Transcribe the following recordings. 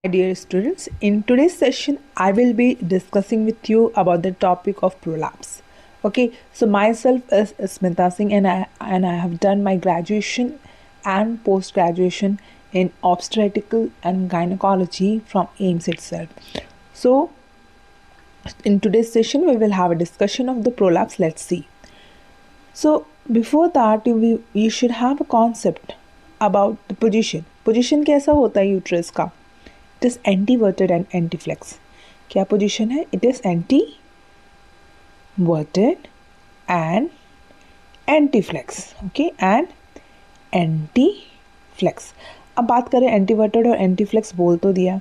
My dear students, in today's session, I will be discussing with you about the topic of prolapse. Okay, so myself is Smita Singh, and I have done my graduation and post graduation in obstetrical and gynecology from AIMS itself. So, in today's session, we will have a discussion of the prolapse. Let's see. So, before that, you should have a concept about the position. Position कैसा होता है uterus का? It is anteverted and antiflex. क्या position है? It is anteverted and antiflex. Okay, and antiflex. अब बात करें एंटीवर्टेड और एंटीफ्लेक्स बोल तो दिया,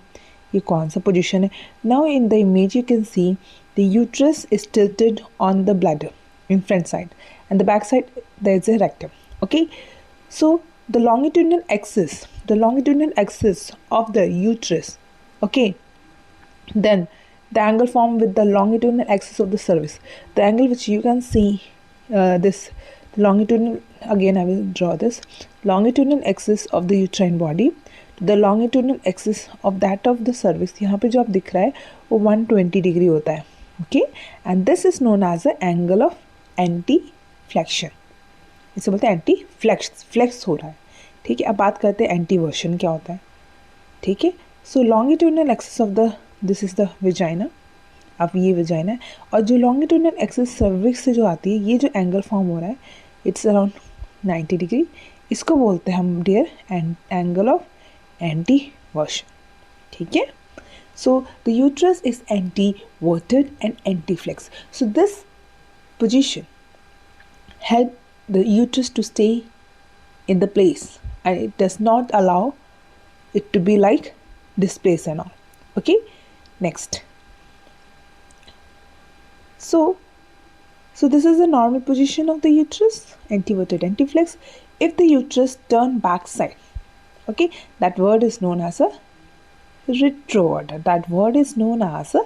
ये कौन सा पोजीशन है? Now in the image you can see the uterus is tilted on the bladder in front side and the back side there is a rectum. Okay, so the longitudinal axis of the uterus, okay, then the angle formed with the longitudinal axis of the cervix, the angle which you can see, this longitudinal, again I will draw this longitudinal axis of the uterine body to the longitudinal axis of that of the cervix. यहाँ पे जो आप दिख रहा है वो 120 degree होता है. Okay, and this is known as the angle of anti-flexion. इसे बोलते हैं एंटी फ्लेक्स हो रहा है. ठीक है, अब बात करते हैं एंटीवर्शन क्या होता है. ठीक है, so longitudinal axis of the, this is the vagina. अब ये विजाइना है और जो लॉन्गिट्यूडनल एक्सिस सर्विक्स से जो आती है, ये जो एंगल फॉर्म हो रहा है इट्स अराउंड 90 डिग्री. इसको बोलते हैं हम डियर एंगल ऑफ एंटीवर्शन. ठीक है, so the uterus is anteverted and anteflex. So this position help the uterus to stay in the place and it does not allow it to be like displaced and all. Okay, next. So this is the normal position of the uterus, anteverted, antiflex. If the uterus turn back side, okay, that word is known as a retroverted. That word is known as a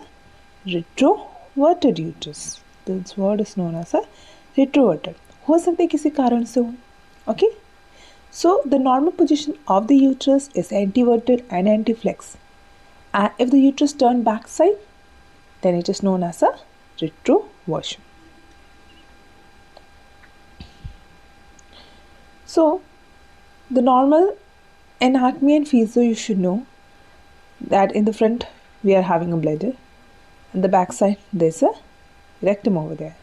retroverted uterus. This word is known as a retroverted. हो सकते किसी कारण से हो. Okay, so the normal position of the uterus is anteverted and antiflex, and if the uterus turn back side then it is known as a retroversion. So the normal anatomy and physio you should know that in the front we are having a bladder and the back side there's a rectum over there.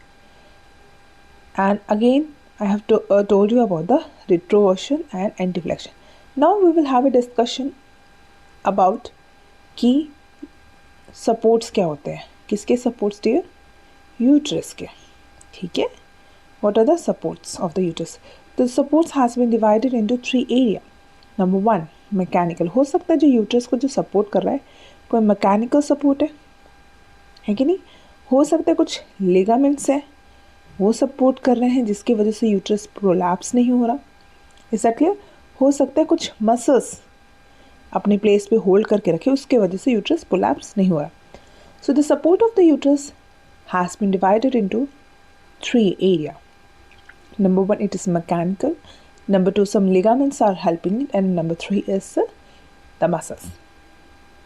And again I have told you about the retroversion and antiflexion. Now we will have a discussion about कि supports क्या होते हैं. किसके supports dear? Uterus के. ठीक है, what are the supports of the uterus? The supports has been divided into 3 area. Number 1 mechanical. हो सकता है जो यूट्रस को जो सपोर्ट कर रहा है कोई मैकेनिकल सपोर्ट है कि नहीं. हो सकता है कुछ लिगामेंट्स है वो सपोर्ट कर रहे हैं जिसकी वजह से यूट्रस प्रोलैप्स नहीं हो रहा. Is that clear? हो सकता है कुछ मसल्स अपने प्लेस पे होल्ड करके रखे उसके वजह से यूट्रस प्रोलैप्स नहीं हो रहा. So the support of the uterus has been divided into 3 area. Number 1 it is mechanical, number 2 some ligaments are helping it, and number 3 is the muscles.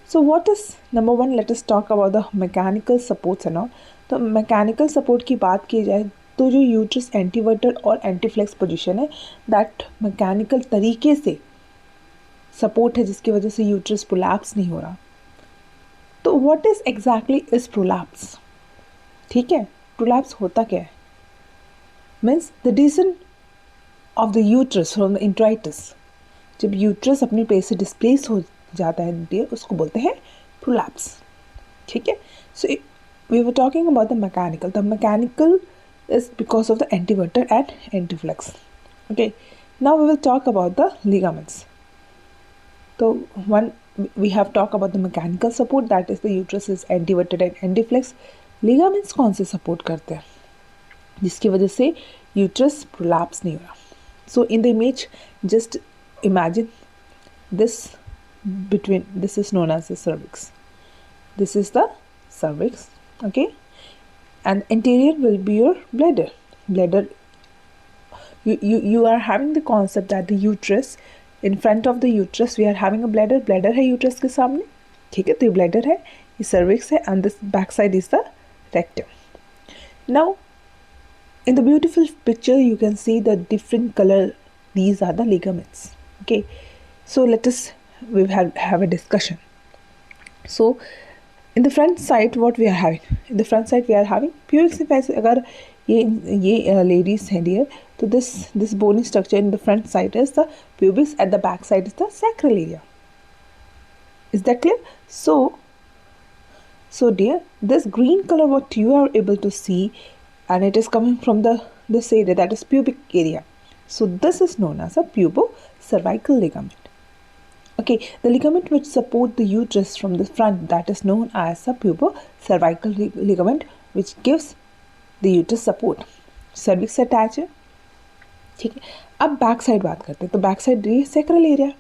So what is number 1? Let us talk about the mechanical supports and all. तो mechanical support की बात की जाए तो जो uterus एंटीवर्टेड और एंटीफ्लेक्स position है that mechanical तरीके से सपोर्ट है जिसकी वजह से यूट्रस प्रोलैप्स नहीं हो रहा. तो what is exactly is prolapse? ठीक है, प्रोलैप्स होता क्या है? Means the decision of the uterus from the introitus. जब यूट्रस अपने प्लेस से डिस्प्लेस हो जाता है उसको बोलते हैं प्रोलैप्स. ठीक है, सो we were talking about the mechanical. The mechanical is because of the anteverted and antiflex. Okay, now we will talk about the ligaments. So one we have talked about the mechanical support, that is the uterus is anteverted and antiflex. Ligaments कौन से support करते हैं जिसकी वजह से uterus prolapse नहीं हो रहा. So in the image just imagine this between, this is known as the cervix. This is the cervix. Okay, and anterior will be your bladder. You are having the concept that the uterus, in front of the uterus we are having a bladder है uterus के सामने. ठीक है, तो ये bladder है, ये cervix है, and this back side is the rectum. Now in the beautiful picture you can see the different color, these are the ligaments. Okay, so let us we have a discussion. So in the front side what we are having, in the front side we are having pubic symphysis. अगर ये ladies हैं dear, तो this bony structure in the front side is the pubis, at the back side is the sacral area. Is that clear? So dear, this green color what you are able to see, and it is coming from this area, that is pubic area. So this is known as a pubocervical ligament. Okay, the ligament which support the uterus from the front, that is known as a pubocervical ligament, which gives the uterus support. cervix से attach है, ठीक है. अब back side बात करते हैं, तो back side ये sacral area.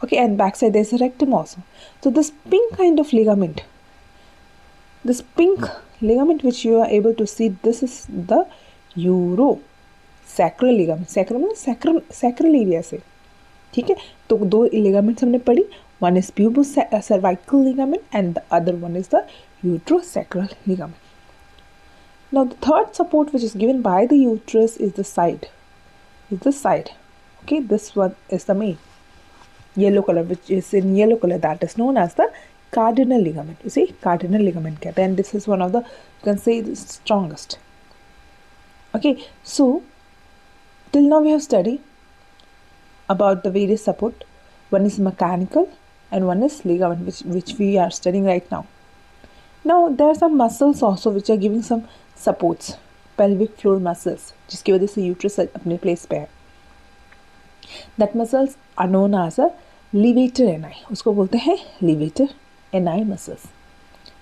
Okay, and back side there is a rectum also. So this pink kind of ligament, this pink ligament which you are able to see, this is the urosacral ligament. sacral means sacral area से, ठीक है. तो दो ligaments हमने पढ़ी, one is pubocervical ligament and the other one is the uterosacral ligament. Now the third support which is given by the uterus is the side, okay. This one is the main yellow color, which is in yellow color, that is known as the cardinal ligament. You see, cardinal ligament कहते हैं, and this is one of the, you can say, the strongest. Okay, so till now we have studied about the various support. One is mechanical and one is ligament, which we are studying right now. Now there are some muscles also which are giving some supports, pelvic floor muscles, जिसकी वजह से uterus अपने place पे है. That muscles are known as a levator ani, उसको बोलते हैं levator ani muscles.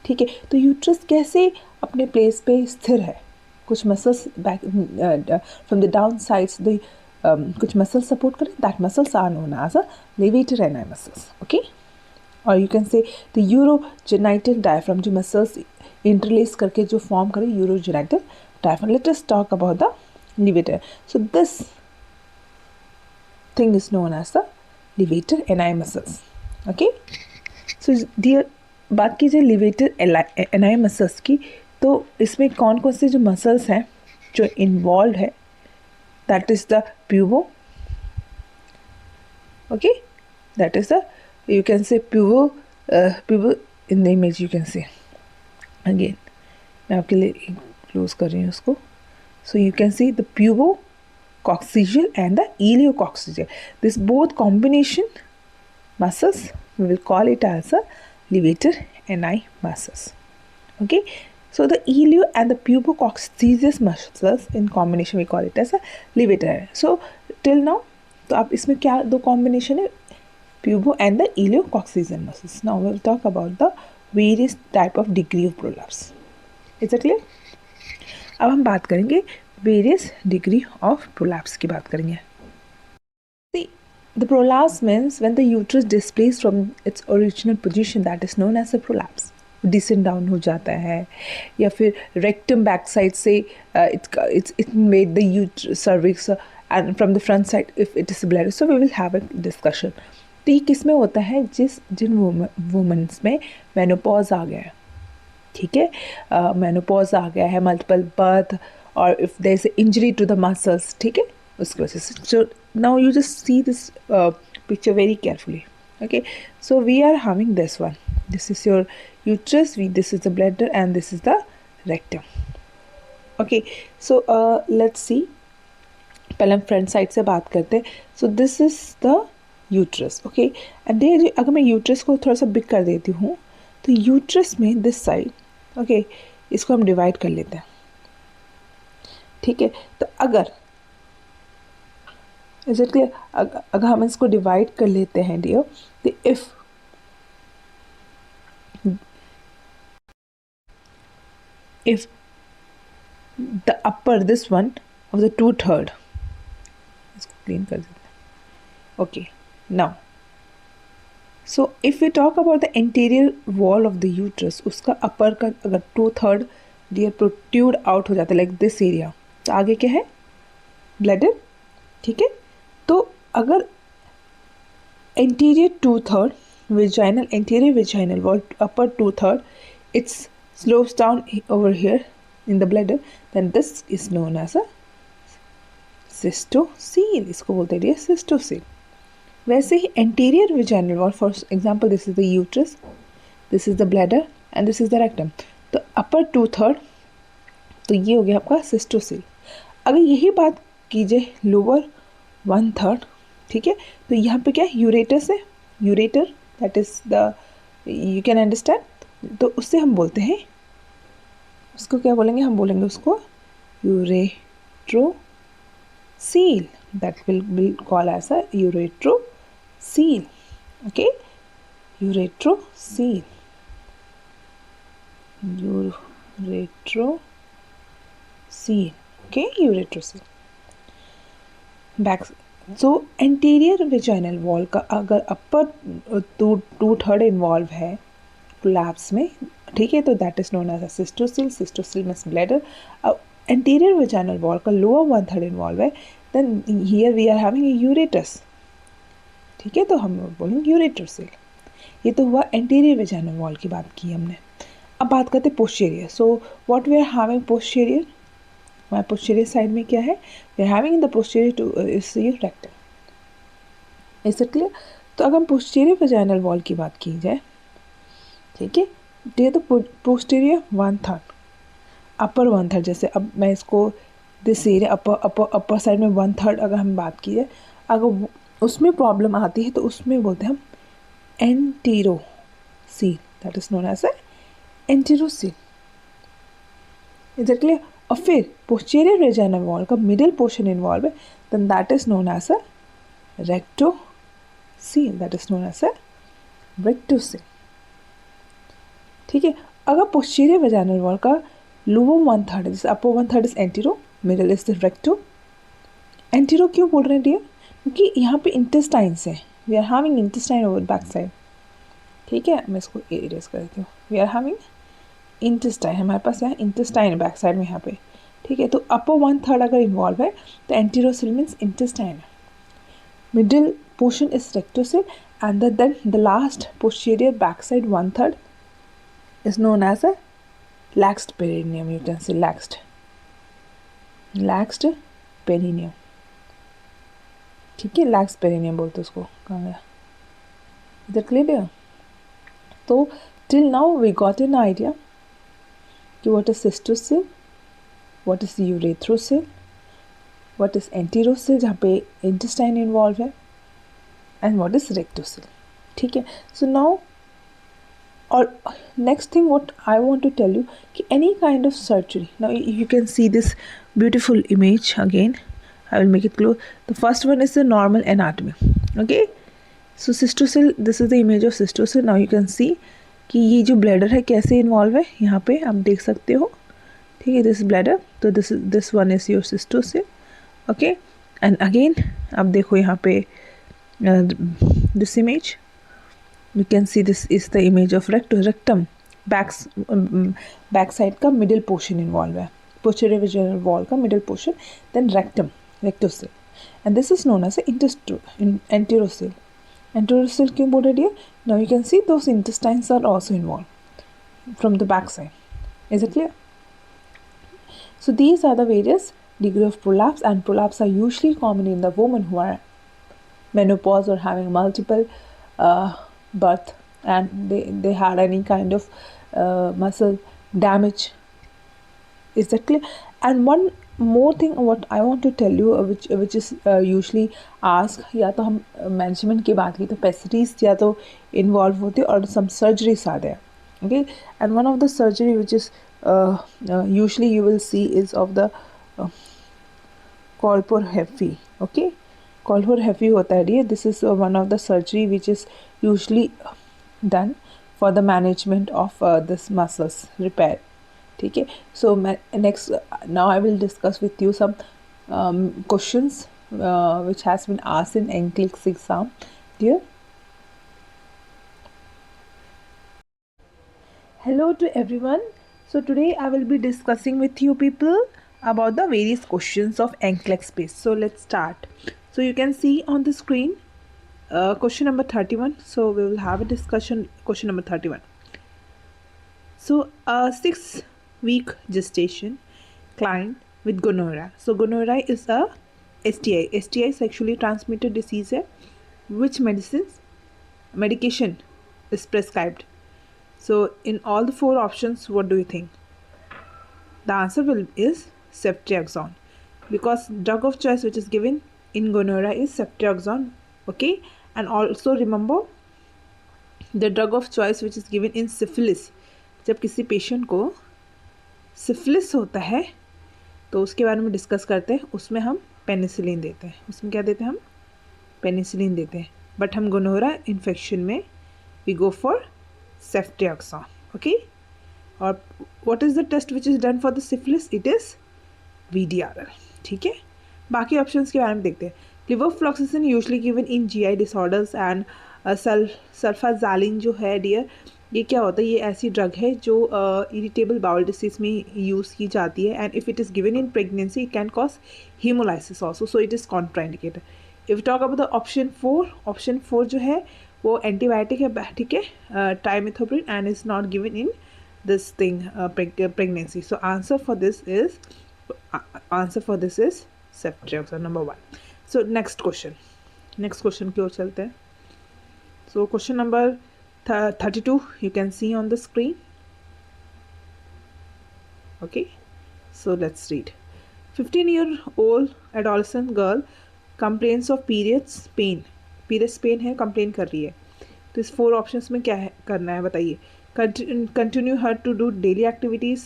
ठीक है, तो यूट्रस कैसे अपने प्लेस पे स्थिर है, कुछ muscles back from the down sides कुछ मसल्स सपोर्ट करें, that muscles are known as a levator ani muscles. Okay, और you can say the urogenital diaphragm, जो मसल्स इंटरलेस करके जो फॉर्म करें, urogenital diaphragm. Let us talk about the levator. So this thing is known as the levator ani muscles. Okay, so dear, बात कीजिए levator ani muscles की, तो इसमें कौन कौन से जो मसल्स हैं जो इन्वॉल्व है, that is the pubo. Okay, that is the, you can say pubo in the image you can see. Again मैं आपके लिए क्लोज कर रही हूँ उसको. So you can see the pubococcygeal and the iliococcygeal. This both combination muscles, we will call it as a levator ani muscles. Okay, so the ilio and the pubococcygeal muscles in combination we call it as a levator. So till now, तो आप इसमें क्या दो combination है, pubo and the iliococcygeal muscles. Now we will talk about the various type of degree of prolapse. Is it clear? अब हम बात करेंगे वेरियस डिग्री ऑफ प्रोलैप्स की बात करेंगे. See, the prolapse means when the uterus displaced from its original position, that is known as a prolapse. Descend down हो जाता है, या फिर रेक्टम बैक साइड से it made the uterus cervix and from the front side if it is bladder. So we will have a discussion. तो ये किस में होता है, जिन वुमेन्स में मेनोपॉज आ गया है, ठीक है, मेनोपॉज आ गया है, मल्टीपल बर्थ, और if there is injury to the muscles, ठीक है, उसकी वजह से. So now you just see this picture very carefully. Okay, so we are having this one, this is your uterus, this is the bladder and this is the rectum. Okay, so let's see, पहले हम front side से बात करते हैं. So this is the uterus. Okay, and अगर मैं uterus को थोड़ा सा बिग कर देती हूँ, तो यूट्रस में दिस साइड, ओके, इसको हम डिवाइड कर लेते हैं, ठीक है. तो अगर इज इट क्लियर, अगर हम इसको डिवाइड कर लेते हैं डियर, तो if the upper, this one of the 2/3, इसको क्लीन कर देते हैं. Okay, now so if we talk about the anterior wall of the uterus, उसका upper का अगर 2/3 डियर प्रोट्यूड आउट हो जाता है लाइक दिस एरिया, तो आगे क्या है, ब्लैडर, ठीक है. तो अगर anterior 2/3 vaginal, anterior vaginal wall, upper 2/3, it slopes down over here in the bladder, then this is known as a cystocele. इसको बोलते हैं cystocele. वैसे ही anterior vaginal wall, for example this is the uterus, this is the bladder and this is the rectum. तो upper 2/3, तो ये हो गया आपका cystocele. अगर यही बात कीजिए lower 1/3, ठीक है, तो यहाँ पे क्या यूरेटस है, ureter, that is the, you can understand. तो उससे हम बोलते हैं, उसको क्या बोलेंगे, हम बोलेंगे उसको urethrocele. That will call as a urethrocele. Okay, urethrocele, urethrocele. Okay, urethrocele. Back. So anterior vaginal wall का अगर अपर 2/3 इन्वॉल्व है कोलैप्स में, ठीक है, तो that is known as a cystocele. Cystocele means bladder. अब एंटीरियर वेजाइनल वॉल का lower 1/3 involve है, then here we are having a urethra. ठीक है, तो हम बोलेंगे यूरेट्रोसिल. ये तो हुआ एंटीरियर वेजाइनल वॉल की बात की हमने. अब बात करते हैं posterior. So what we are having posterior, हमारे पोस्टीरियर साइड में क्या है, we are having in the posterior too is rectum. Is it clear? तो अगर हम पोस्टीरियर वेजाइनल वॉल की बात की जाए, ठीक है, ये तो पोस्टीरियर 1/3, अपर 1/3. जैसे अब मैं इसको दिस एरिया अपर साइड में 1/3 अगर हम बात की जाए, अगर उसमें प्रॉब्लम आती है तो उसमें बोलते हैं हम enterocele. That is known as enterocele. Is it clear? और फिर पोस्टीरियर वेजाइनल वॉल का मिडिल पोर्शन इन्वॉल्व है, then that is known as a rectocele. That is known as a rectocele. ठीक है, अगर पोस्टीरियर वेजाइनल वॉल का lower 1/3 है, जैसे upper 1/3 is entero, middle is the recto. Entero क्यों बोल रहे हैं डियर? क्योंकि यहाँ पे इंटेस्टाइन्स है, we are having intestine over back side. ठीक है, मैं इसको इरेज कर देती हूँ. वी आर हैविंग इंटेस्टाइन, हमारे पास यहाँ इंटेस्टाइन बैक साइड में यहाँ पे. ठीक है, तो अपर 1/3 अगर इन्वॉल्व है तो enterocele means intestine. Middle portion is rectocele and then the last posterior back side 1/3 is known as a laxed perineum. You can say laxed perineum. ठीक है, laxed perineum बोलते उसको. कहाँ गया? इधर clear? तो till now we got an idea कि what is cystocele, what is urethrosil, what is enterosil जहाँ पे intestine involved है, and what is rectosil. ठीक है, so now or next thing what I want to tell you कि any kind of surgery, now you can see this beautiful image again. I will make it close. The first one is the normal anatomy. Okay, so cystocele, this is the image of cystocele. Now you can see कि ये जो bladder है कैसे involve है, यहाँ पे आप देख सकते हो. ठीक है, दिस ब्लैडर, तो this one is your cystocele. Okay, and again आप देखो यहाँ पे this image, you can see this is the image of rectum. Back side का मिडिल पोर्शन इन्वॉल्व है, पोस्टीरियर वेजाइनल वॉल का middle portion, then rectocele, and this is known as enterocele. Enterocele क्यों बोल रही है? Now you can see those intestines are also involve from the back side. Is it clear? So these are the various degree of prolapse, and prolapse are usually common in the women who are menopause or having multiple birth, and they had any kind of muscle damage. Is that clear? And one more thing what I want to tell you, which is usually asked, या तो हम management की बात की तो pessaries या तो involve होते और some surgeries are there. Okay, and one of the surgery which is usually you will see is of the colpohephy. Okay, colpohephy होता है dear. This is one of the surgery which is usually done for the management of this muscles repair. ठीक है, so next now I will discuss with you some questions which has been asked in NCLEX exam dear. Hello to everyone. So today I will be discussing with you people about the various questions of NCLEX space. So let's start. So you can see on the screen Question number 31. So we will have a discussion. Question number 31. So a 6-week gestation client with gonorrhea. So gonorrhea is a STI. STI sexually transmitted disease है. Which medication is prescribed? So in all the 4 options, what do you think? The answer is ceftriaxone, because drug of choice which is given in gonorrhea is ceftriaxone. Okay, and also remember the drug of choice which is given in syphilis. जब किसी patient को syphilis होता है तो उसके बारे में discuss करते हैं, उसमें हम पेनिसिलिन देते हैं. उसमें क्या देते हैं? हम पेनिसिलिन देते हैं. बट हम गोनोरा इन्फेक्शन में we go for ceftriaxone. Okay, और what is the test which is done for the syphilis? It is VDRL. ठीक है, बाकी ऑप्शंस के बारे में देखते हैं. Levofloxacin usually given in GI disorders and sulfasalazine जो है डियर, ये क्या होता है? ये ऐसी ड्रग है जो इरिटेबल बाउल डिसीज में यूज़ की जाती है, and if it is given in pregnancy it can cause haemolysis also, so it is contraindicated. If talk about the option 4 जो है वो एंटीबायोटिक है. ठीक है, trimethoprim, and is not given in this thing pregnancy. So answer for this is ceftriaxone number 1. So next question की ओर चलते हैं. So question number 32 you can see on the screen. Okay, so let's read. 15-year-old adolescent girl complains of periods pain है, complain कर रही है. तो इस 4 options में क्या है करना है बताइए. Continue her to do daily activities,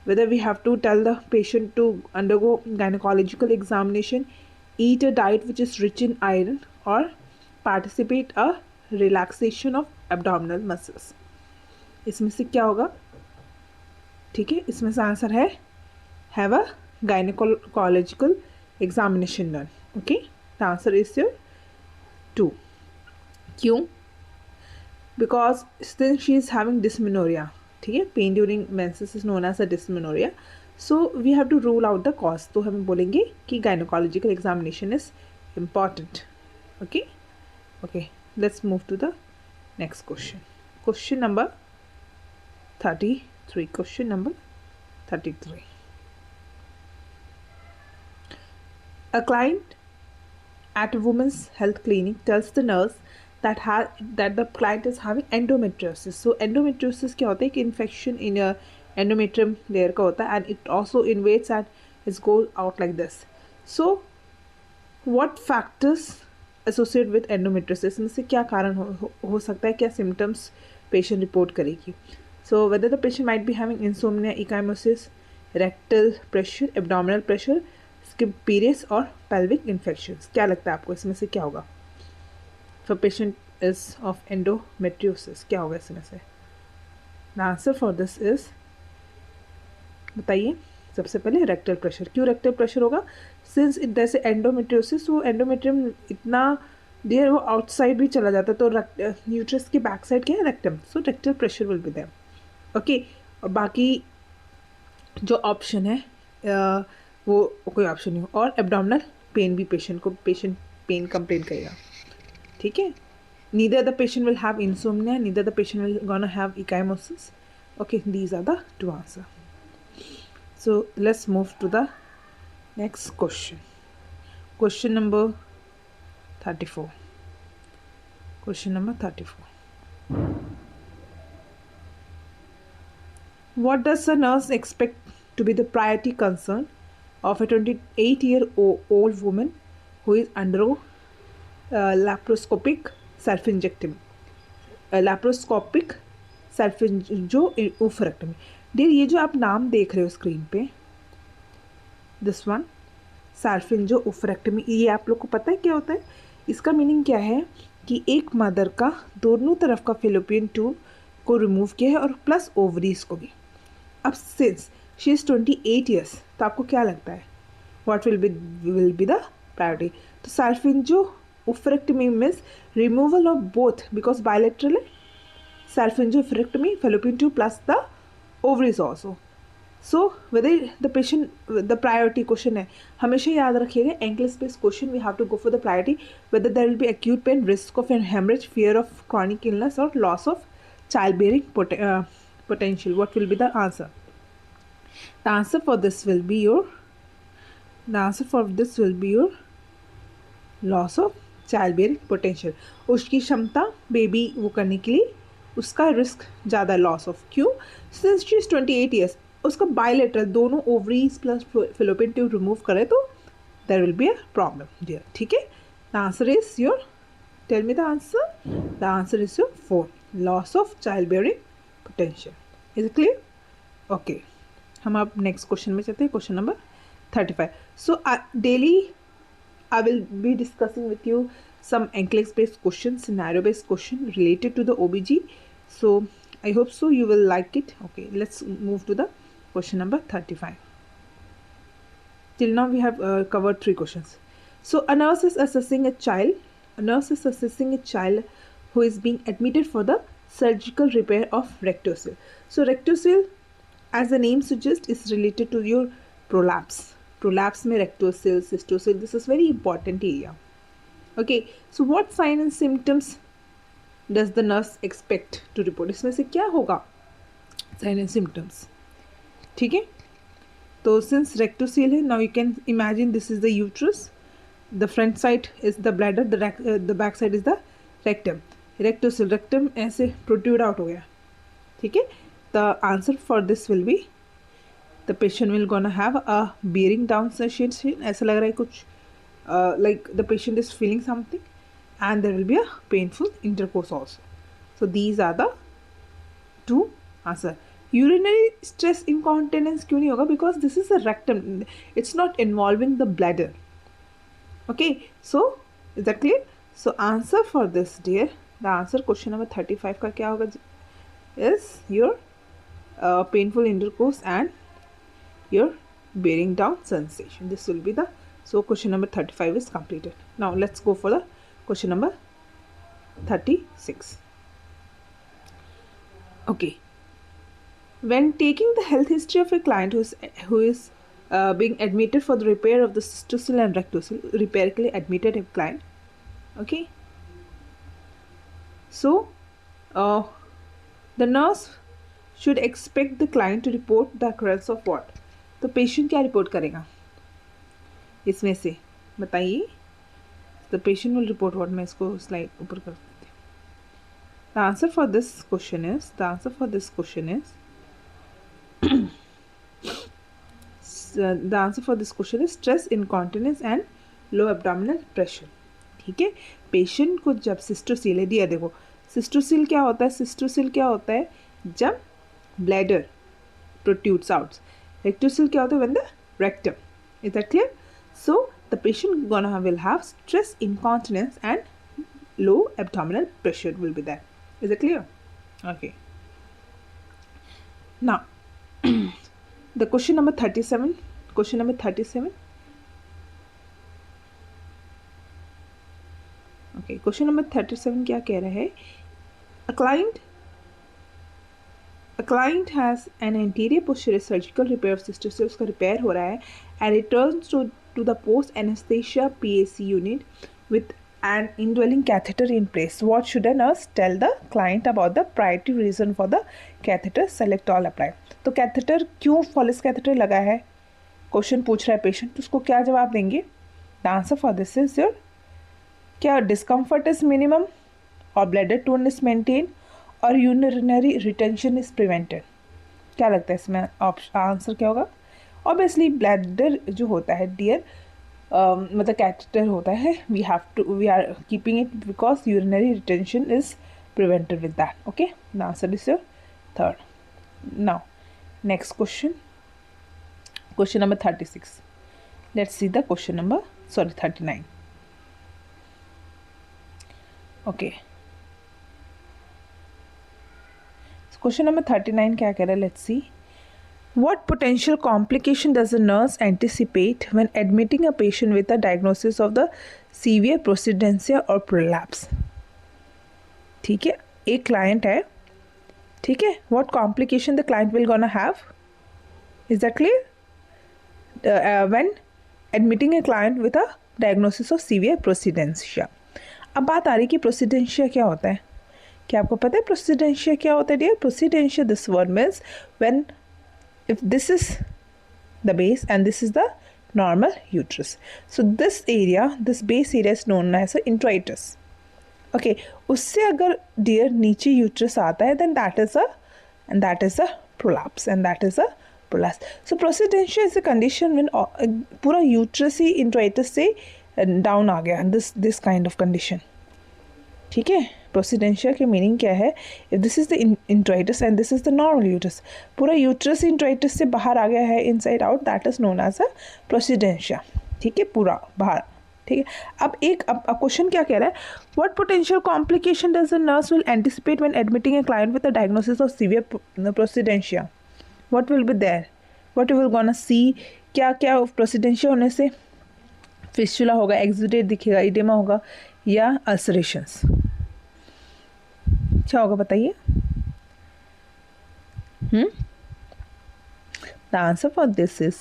whether we have to tell the patient to undergo gynecological examination, eat a diet which is rich in iron, or participate a relaxation of abdominal muscles. इसमें से क्या होगा? ठीक है, इसमें से answer है have a gynaecological examination done. Okay, the answer is your 2. क्यों? Because since she is having dysmenorrhoea. ठीक है, pain during menses is known as a dysmenorrhoea, so we have to rule out the cause. तो हम बोलेंगे कि gynaecological examination is important. Okay, let's move to the next question. Question number 33. A client at a women's health clinic tells the nurse that the client is having endometriosis. So endometriosis क्या होता है? कि infection in your endometrium layer का होता है, and it also invades and it goes out like this. So what factors associate with endometriosis? में से क्या कारण हो सकता है? क्या सिम्टम्स पेशेंट रिपोर्ट करेगी? So whether the patient might be having insomnia, ecchymosis, rectal pressure, abdominal pressure, skip periods और पेल्विक इन्फेक्शंस. क्या लगता है आपको इसमें से क्या होगा? For patient is of endometriosis क्या होगा इसमें से? The answer for this is, बताइए. सबसे पहले रेक्टल प्रेशर. क्यों रेक्टल प्रेशर होगा? सिंस इट जैसे एंडोमेट्रियोसिस, वो एंडोमेट्रियम इतना देर वो आउटसाइड भी चला जाता है, तो यूट्रस की बैक साइड क्या है? Rectum. So rectal pressure will be there. Okay, और बाकी जो ऑप्शन है वो कोई ऑप्शन नहीं हो. और एब्डोमिनल पेन भी पेशेंट पेन कंप्लेन करेगा. ठीक है, neither the patient will have insomnia, neither the patient will gonna have ecchymosis. Okay, these are the 2 answer. So let's move to the next question. Question number 34. What does a nurse expect to be the priority concern of a 28-year-old woman who is undergo laparoscopic self-injectomy? laparoscopic self-oophorectomy. Dear, ये जो आप नाम देख रहे हो screen पे, this one सेल्फ-ओफरेक्टमी, ये आप लोग को पता है क्या होता है? इसका मीनिंग क्या है कि एक मदर का दोनों तरफ का फेलोपियन ट्यूब को रिमूव किया है और प्लस ओवरीज को भी. अब सिंस शी इज़ 28 ईयर्स, तो आपको क्या लगता है what will be the priority? तो self oophorectomy means removal of both, because bilateral self oophorectomy fallopian tube plus the ovaries also. So whether the patient, the priority question है, हमेशा याद रखिएगा ankle space question we have to go for the priority, whether there will be acute pain, risk of haemorrhage, fear of chronic illness और loss of child bearing potential. What will be the answer? The answer for this will be your loss of child bearing potential. उसकी क्षमता baby वो करने के लिए उसका risk ज़्यादा loss of. क्यों? सिंस शी इज 28 ईयर्स, उसका बायलेटरल दोनों ovaries plus fallopian tube remove करे तो there will be a problem dear. ठीक है, the answer is your, tell me the answer. The answer is your 4, loss of child bearing potential. Is it clear? Okay, हम अब next question में चलते हैं, question number 35. So daily I will be discussing with you some NCLEX based questions, scenario based question related to the OBG. So I hope so you will like it. Okay, let's move to the question number 35. Till now we have covered 3 questions. So a nurse is assessing a child who is being admitted for the surgical repair of rectocele. So rectocele, as the name suggests, is related to your prolapse. Prolapse में rectocele, cystocele, this is very important area. Okay, so what sign and symptoms does the nurse expect to report? इसमें से क्या होगा sign and symptoms? ठीक है, तो since rectocele है, now you can imagine this is the uterus, the front side is the bladder, the back side is the rectum. Rectocele, rectum ऐसे protrude out हो गया. ठीक है, the answer for this will be the patient will gonna have a bearing down sensation. ऐसा लग रहा है कुछ like the patient is feeling something, and there will be a painful intercourse also. So these are the 2 answer. Urinary stress incontinence क्यों नहीं होगा? Because this is a rectum, it's not involving the bladder. Okay, so is that clear? So answer for this dear, the answer question number 35 का क्या होगा is your painful intercourse and your bearing down sensation. This will be the, so question number 35 is completed. Now let's go for the question number 36. Okay, when taking the health history of a client who is being admitted for the repair of the cystocele and rectocele, repair के लिए admitted a client. Okay, so the nurse should expect the client to report the occurrence of what? तो patient क्या report करेगा इसमें से बताइए? The patient will report what. मैं इसको स्लाइड ऊपर कर देती हूँ. The answer for this question is stress, incontinence and low abdominal pressure. ठीक है, पेशेंट को जब सिस्टोसील है दिया, देखो सिस्टोसील क्या होता है? जब ब्लैडर प्रोट्रूड्स आउट. Rectocele क्या होता है? When the rectum. Is that clear? So the patient will have stress, incontinence and low abdominal pressure will be there. Is it clear? Okay. Now the question number 37. Okay, question number 37 क्या कह रहा है? A client has an anterior posterior surgical repair of cystocele, उसका repair हो रहा है, and returns to the post anesthesia PAC unit with an indwelling catheter in place. What should a nurse tell the client about the priority reason for the catheter? Select all, apply. तो catheter क्यों Foley catheter लगा है question पूछ रहा है patient, तो उसको क्या जवाब देंगे? The answer for this is your, क्या डिस्कम्फर्ट इज मिनिमम और ब्लैडर टोन इज मेंटेन और यूरिनरी रिटेंशन इज प्रिवेंटेड. क्या लगता है इसमें आंसर क्या होगा? ऑब्वियसली ब्लैडर जो होता है डियर, मतलब कैथेटर होता है, we are keeping it because urinary retention is prevented with that. Okay, the answer is your 3rd. Now next question number 36. Let's see the question number 39. Okay, question number 39 क्या कह रहा है? Let's see. What potential complication does a nurse anticipate when admitting a patient with a diagnosis of the severe prosidentia or prolapse? ठीक है, एक client है, ठीक है. What complication the client will gonna have Is that clear? When admitting a client with a diagnosis of severe प्रोसिडेंशिया. अब बात आ रही कि प्रोसिडेंशिया क्या होता है. क्या आपको पता है प्रोसिडेंशिया क्या होता है dear? Procidentia, this word means when if this is the base and this is the normal uterus. So this area, this base area is known as a introitus. Okay, उससे अगर dear नीचे uterus आता है then that is a prolapse and that is a prolapse. So prosidentia is a condition when पूरा uterus ही introitus से down आ गया, this kind of condition. ठीक है. प्रोसिडेंशिया के मीनिंग क्या है? If this is the introitus and this is the normal uterus, पूरा uterus introitus से बाहर आ गया है inside out, that is known as a procidentia. ठीक है, पूरा बाहर. ठीक है. अब क्वेश्चन क्या कह रहा है? What potential complication does the nurse will anticipate when admitting a client with a diagnosis of severe procidentia? What will be there? What you will gonna see? क्या क्या प्रोसिडेंशिया होने से फिस्टुला होगा, एक्सुडेट दिखेगा, इडेमा होगा या अल्सरेशंस? क्या होगा बताइए? The answer for this is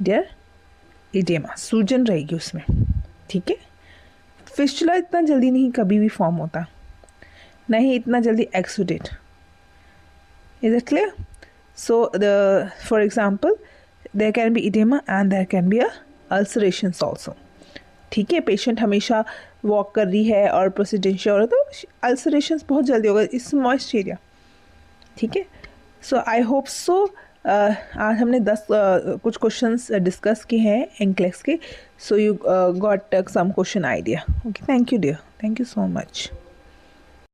dear oedema. सूजन रहेगी उसमें. ठीक है. फिस्टुला इतना जल्दी नहीं कभी भी फॉर्म होता, नहीं इतना जल्दी exudate. Is it clear? So for example there can be oedema and there can be ulcerations also. ठीक है. पेशेंट हमेशा वॉक कर रही है और प्रोसिडेंशिया हो रहा है तो अल्सरेशंस बहुत जल्दी होगा इस मॉइस्ट एरिया. ठीक है. सो आई होप सो आज हमने 10 कुछ क्वेश्चंस डिस्कस किए हैं एंक्लेक्स के. So you got some question idea. Okay, thank you dear, thank you so much.